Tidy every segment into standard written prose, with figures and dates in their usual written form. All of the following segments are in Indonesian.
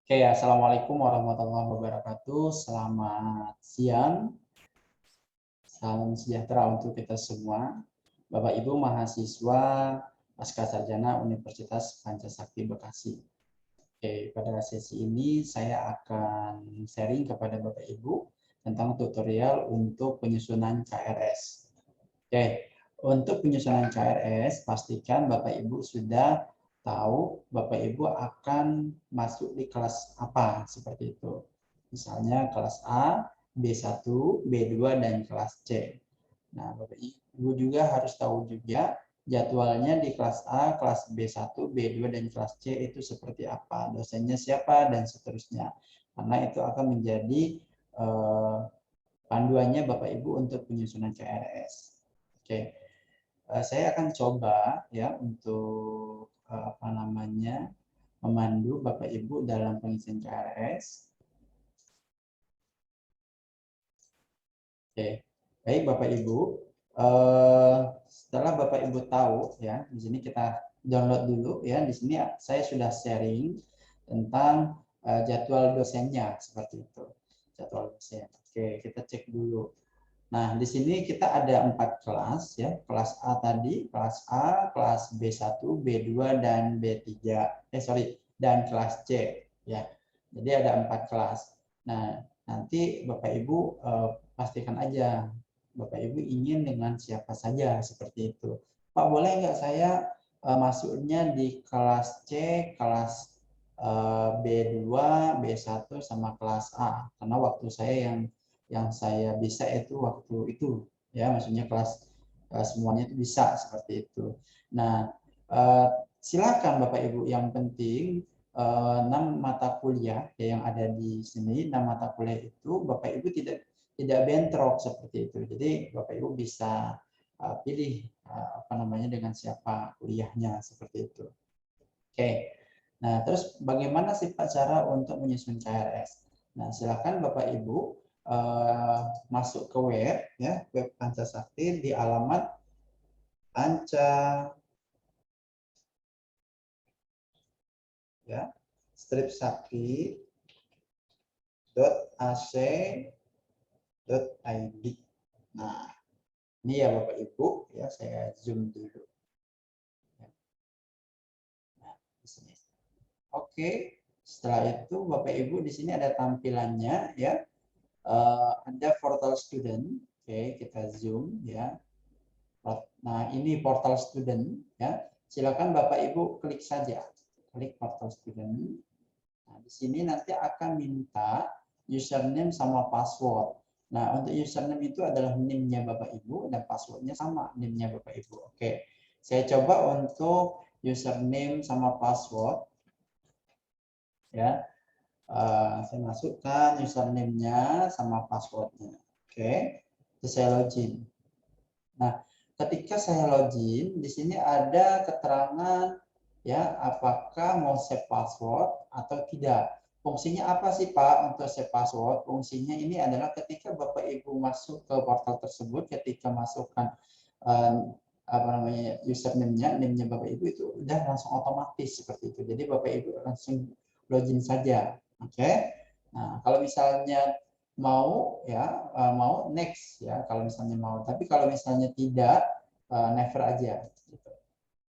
Oke, Assalamualaikum warahmatullahi wabarakatuh. Selamat siang, salam sejahtera untuk kita semua. Bapak Ibu mahasiswa Pascasarjana Universitas Pancasakti Bekasi. Oke, pada sesi ini saya akan sharing kepada Bapak Ibu tentang tutorial untuk penyusunan KRS. Oke, untuk penyusunan KRS, pastikan Bapak Ibu sudah tahu Bapak Ibu akan masuk di kelas apa, seperti itu. Misalnya kelas A, B1, B2, dan kelas C. Nah, Bapak Ibu juga harus tahu juga jadwalnya di kelas A, kelas B1, B2, dan kelas C itu seperti apa, dosennya siapa, dan seterusnya. Karena itu akan menjadi panduannya Bapak Ibu untuk penyusunan KRS. Oke, saya akan coba ya untuk memandu Bapak Ibu dalam pengisian KRS. Oke, baik Bapak Ibu. Setelah Bapak Ibu tahu ya, di sini kita download dulu ya. Di sini saya sudah sharing tentang jadwal dosennya seperti itu. Jadwal dosen. Oke, kita cek dulu. Nah, di sini kita ada 4 kelas ya. Kelas A tadi, kelas A, kelas B1, B2, dan B3. Dan kelas C ya. Jadi ada 4 kelas. Nah, nanti Bapak Ibu pastikan aja Bapak Ibu ingin dengan siapa saja seperti itu. Pak, boleh nggak saya masuknya di kelas C, kelas B2, B1 sama kelas A? Karena waktu saya yang saya bisa itu waktu itu ya, maksudnya kelas semuanya itu bisa seperti itu. Nah, silakan Bapak Ibu, yang penting 6 mata kuliah ya, yang ada di sini. 6 mata kuliah itu Bapak Ibu tidak bentrok seperti itu. Jadi Bapak Ibu bisa pilih dengan siapa kuliahnya seperti itu. Oke. Nah, terus bagaimana sih Pak cara untuk menyusun KRS? Nah, silakan Bapak Ibu masuk ke web ya, web Pancasakti di alamat panca ya, stripsakti.ac.id. Nah, ini ya Bapak Ibu ya, saya zoom dulu. Nah, di sini. Oke, setelah itu Bapak Ibu di sini ada tampilannya ya. Ada portal student. Oke, kita zoom ya. Nah, ini portal student ya. Silakan Bapak Ibu klik saja. Klik portal student. Nah, di sini nanti akan minta username sama password. Nah, untuk username itu adalah NIM-nya Bapak Ibu dan passwordnya sama NIM-nya Bapak Ibu. Oke, saya coba untuk username sama password ya. Saya masukkan username-nya sama password-nya. Oke, terus saya login. Nah, ketika saya login, di sini ada keterangan ya, apakah mau save password atau tidak. Fungsinya apa sih Pak untuk save password? Fungsinya ini adalah ketika Bapak Ibu masuk ke portal tersebut, ketika masukkan username-nya, name-nya Bapak Ibu itu udah langsung otomatis seperti itu. Jadi Bapak Ibu langsung login saja. Oke. Nah, kalau misalnya mau ya, mau next ya kalau misalnya mau, tapi kalau misalnya tidak, never aja gitu.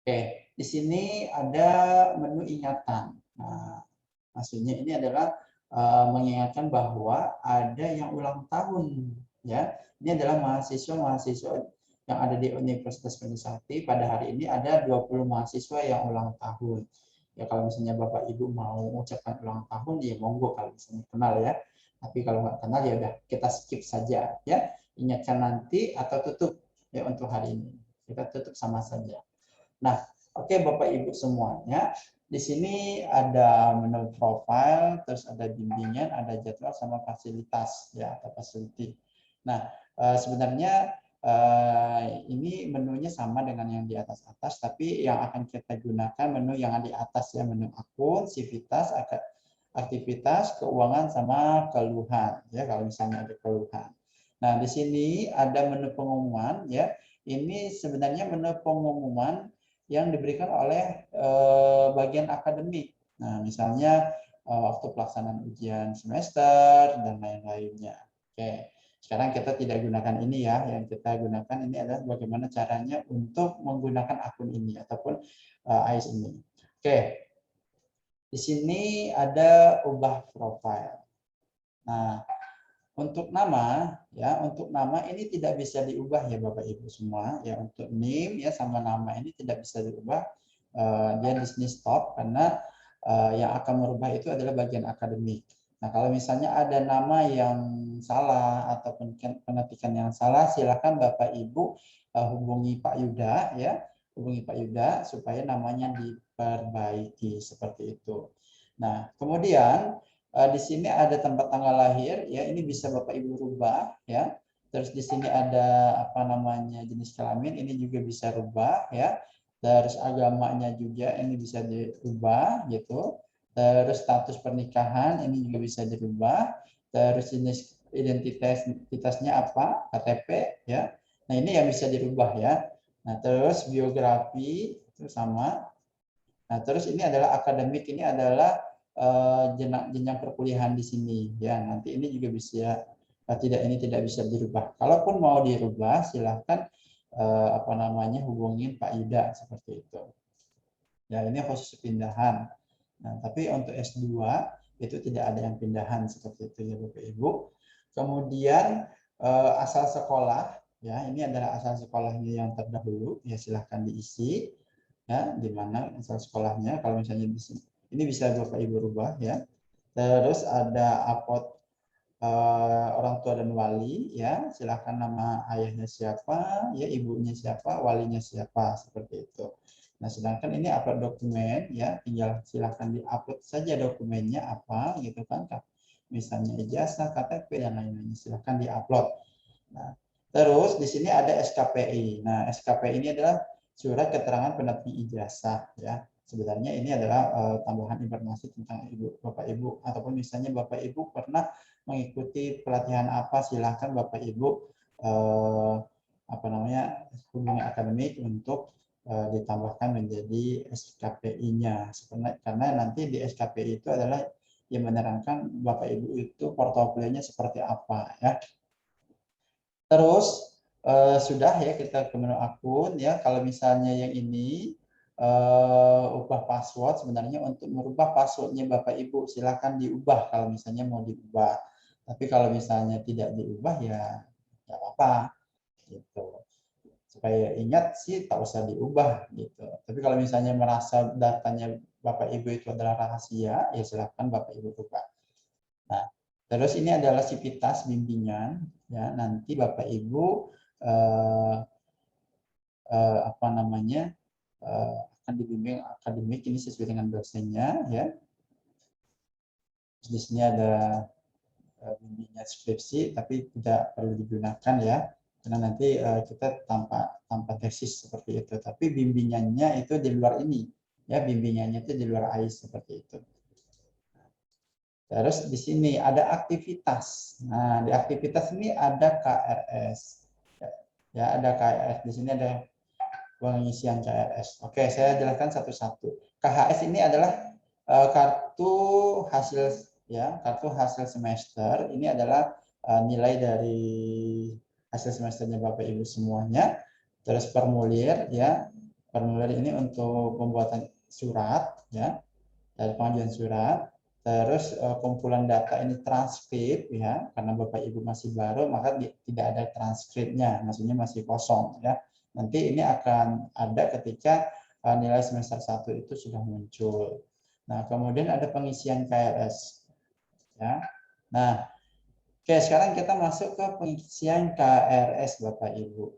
Oke, di sini ada menu ingatan. Nah, maksudnya ini adalah mengingatkan bahwa ada yang ulang tahun ya. Ini adalah mahasiswa-mahasiswa yang ada di Universitas Trisakti. Pada hari ini ada 20 mahasiswa yang ulang tahun. Ya, kalau misalnya Bapak Ibu mau ucapkan ulang tahun, ya monggo kalau misalnya kenal ya. Tapi kalau nggak kenal ya udah kita skip saja ya. Ingatkan nanti atau tutup ya untuk hari ini. Kita tutup sama saja. Nah, oke Bapak Ibu semuanya. Di sini ada menu profile, terus ada bimbingan, ada jadwal sama fasilitas ya, atau facility. Nah, sebenarnya ini menunya sama dengan yang di atas-atas, tapi yang akan kita gunakan menu yang di atas ya, menu akun, sivitas, aktivitas, keuangan, sama keluhan ya, kalau misalnya ada keluhan. Nah, di sini ada menu pengumuman ya. Ini sebenarnya menu pengumuman yang diberikan oleh bagian akademik. Nah, misalnya waktu pelaksanaan ujian semester dan lain-lainnya. Oke, sekarang kita tidak gunakan ini ya, yang kita gunakan ini adalah bagaimana caranya untuk menggunakan akun ini ataupun AIS ini. Oke, di sini ada ubah profile. Nah, untuk nama ya, untuk nama ini tidak bisa diubah ya Bapak Ibu semua ya, untuk name ya sama nama ini tidak bisa diubah. Dia di sini stop karena yang akan merubah itu adalah bagian akademik. Nah, kalau misalnya ada nama yang salah ataupun penetikan yang salah, silakan Bapak Ibu hubungi Pak Yuda ya, hubungi Pak Yuda supaya namanya diperbaiki seperti itu. Nah, kemudian di sini ada tempat tanggal lahir, ya ini bisa Bapak Ibu rubah, ya. Terus di sini ada apa namanya jenis kelamin, ini juga bisa rubah, ya. Terus agamanya juga ini bisa dirubah, gitu. Terus status pernikahan ini juga bisa dirubah. Terus jenis identitasnya apa, KTP, ya. Nah ini yang bisa dirubah ya. Nah terus biografi itu sama. Nah terus ini adalah akademik, ini adalah jenjang perkuliahan di sini ya, nanti ini juga bisa ini tidak bisa dirubah. Kalaupun mau dirubah silahkan apa namanya hubungin Pak Yuda seperti itu ya. Ini khusus pindahan. Nah tapi untuk S2 itu tidak ada yang pindahan seperti itu ya Bapak Ibu. Kemudian asal sekolah ya, ini adalah asal sekolahnya yang terdahulu ya, silahkan diisi ya, di mana asal sekolahnya. Kalau misalnya di sini ini bisa Bapak Ibu rubah ya. Terus ada upload orang tua dan wali ya, silahkan nama ayahnya siapa ya, ibunya siapa, walinya siapa seperti itu. Nah sedangkan ini upload dokumen ya, tinggal silahkan diupload saja dokumennya apa gitu kan, misalnya ijazah, KTP dan lain-lain, silahkan diupload. Nah terus di sini ada SKPI. Nah SKPI ini adalah surat keterangan penerbit ijazah ya. Sebenarnya ini adalah tambahan informasi tentang Bapak Ibu, ataupun misalnya Bapak Ibu pernah mengikuti pelatihan apa, silahkan Bapak Ibu apa namanya hubungi akademik untuk ditambahkan menjadi SKPI-nya. Karena nanti di SKPI itu adalah yang menerangkan Bapak Ibu itu portofolionya seperti apa ya. Terus sudah ya, kita ke menu akun ya. Kalau misalnya yang ini ubah password, sebenarnya untuk merubah passwordnya Bapak Ibu silahkan diubah kalau misalnya mau diubah. Tapi kalau misalnya tidak diubah ya nggak apa-apa gitu. Supaya ingat sih tak usah diubah gitu. Tapi kalau misalnya merasa datanya Bapak Ibu itu adalah rahasia, ya silahkan Bapak Ibu ubah. Nah, terus ini adalah sivitas bimbingan ya, nanti Bapak Ibu apa namanya akan dibimbing akademik ini sesuai dengan dosennya ya. Di sini ada bimbingan skripsi tapi tidak perlu digunakan ya, karena nanti kita tanpa tesis seperti itu. Tapi bimbingannya itu di luar ini ya, bimbingannya itu di luar AIS seperti itu. Terus di sini ada aktivitas. Nah, di aktivitas ini ada KRS. Ya, ada KRS. Di sini ada pengisian KRS. Oke, saya jelaskan satu-satu. KHS ini adalah kartu hasil ya, kartu hasil semester. Ini adalah nilai dari hasil semesternya Bapak Ibu semuanya. Terus formulir ya. Formulir ini untuk pembuatan surat ya, dari pengajuan surat. Terus kumpulan data ini transkrip ya, karena Bapak Ibu masih baru maka tidak ada transkripnya, maksudnya masih kosong ya. Nanti ini akan ada ketika nilai semester 1 itu sudah muncul. Nah, kemudian ada pengisian KRS ya. Nah, oke, sekarang kita masuk ke pengisian KRS Bapak Ibu.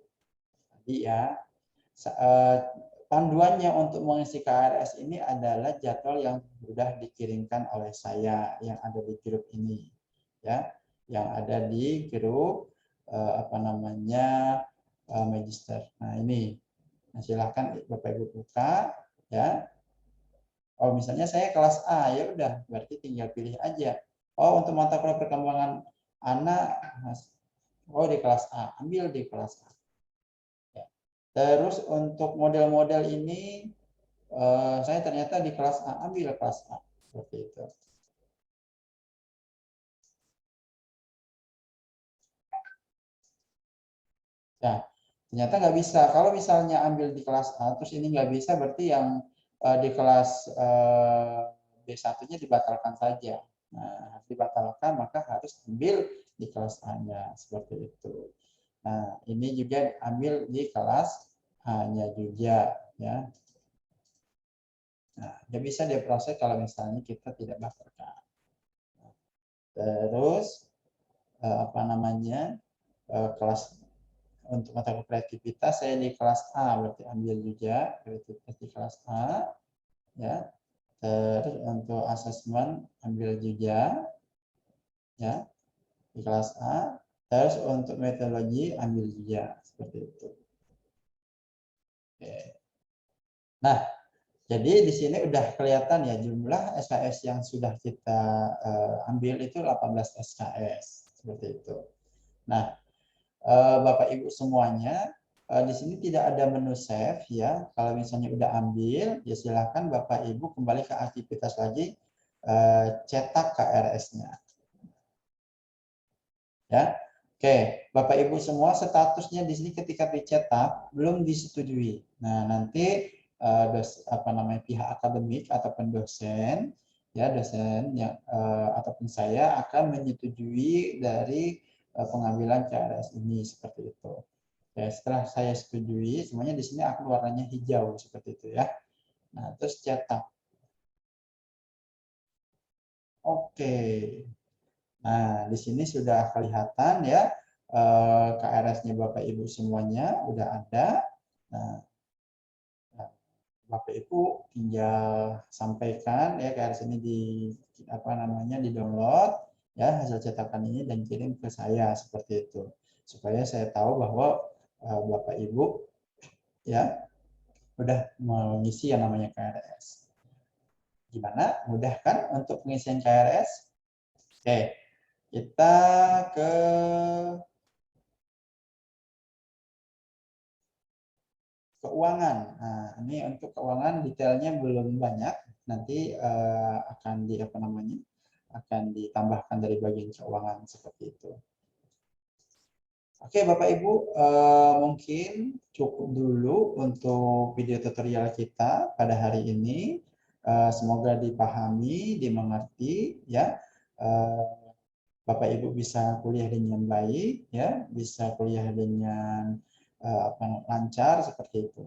Tadi ya, panduannya untuk mengisi KRS ini adalah jadwal yang sudah dikirimkan oleh saya yang ada di grup ini ya, yang ada di grup apa namanya Magister. Nah ini, nah, silahkan Bapak Ibu buka ya. Oh misalnya saya kelas A, ya udah berarti tinggal pilih aja. Oh untuk mata kuliah perkembangan anak, oh di kelas A, ambil di kelas A. Terus untuk model-model ini saya ternyata di kelas A, ambil kelas A seperti itu. Ya, ternyata nggak bisa. Kalau misalnya ambil di kelas A, terus ini nggak bisa, berarti yang di kelas B1-nya dibatalkan saja. Nah, dibatalkan, maka harus ambil di kelas A-nya, seperti itu. Nah, ini juga ambil di kelas A-nya juga, ya. Nah, dia bisa diproses kalau misalnya kita tidak batalkan. Terus, apa namanya, kelas untuk mata kreativitas saya di kelas A, berarti ambil juga kreativitas di kelas A, ya. Terus untuk asesmen ambil juga, ya, di kelas A. Terus untuk metodologi ambil juga, seperti itu. Oke. Nah, jadi di sini udah kelihatan ya jumlah SKS yang sudah kita ambil itu 18 SKS, seperti itu. Nah, Bapak Ibu semuanya, di sini tidak ada menu save ya. Kalau misalnya udah ambil, ya silakan Bapak Ibu kembali ke aktivitas lagi, cetak KRS-nya. Ya, oke, Bapak Ibu semua statusnya di sini ketika dicetak belum disetujui. Nah, nanti apa namanya pihak akademik ataupun dosen, ya dosen yang ataupun saya akan menyetujui dari pengambilan KRS ini seperti itu. Ya, setelah saya setujui, semuanya di sini akan warnanya hijau seperti itu ya. Nah, terus cetak. Oke. Nah, di sini sudah kelihatan ya KRS-nya Bapak Ibu semuanya udah ada. Nah, Bapak Ibu tinggal sampaikan ya KRS ini di apa namanya di-download ya hasil cetakan ini dan kirim ke saya seperti itu. Supaya saya tahu bahwa Bapak Ibu ya udah mengisi yang namanya KRS. Gimana? Mudah kan untuk pengisian KRS? Oke, kita ke keuangan. Nah, ini untuk keuangan detailnya belum banyak. Nanti akan di apa namanya? Akan ditambahkan dari bagian keuangan seperti itu. Oke, Bapak Ibu, mungkin cukup dulu untuk video tutorial kita pada hari ini. Semoga dipahami, dimengerti, ya. Bapak Ibu bisa kuliah dengan baik, ya, bisa kuliah dengan lancar seperti itu.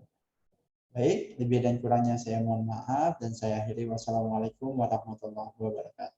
Baik, lebih dan kurangnya saya mohon maaf dan saya akhiri. Wassalamualaikum warahmatullahi wabarakatuh.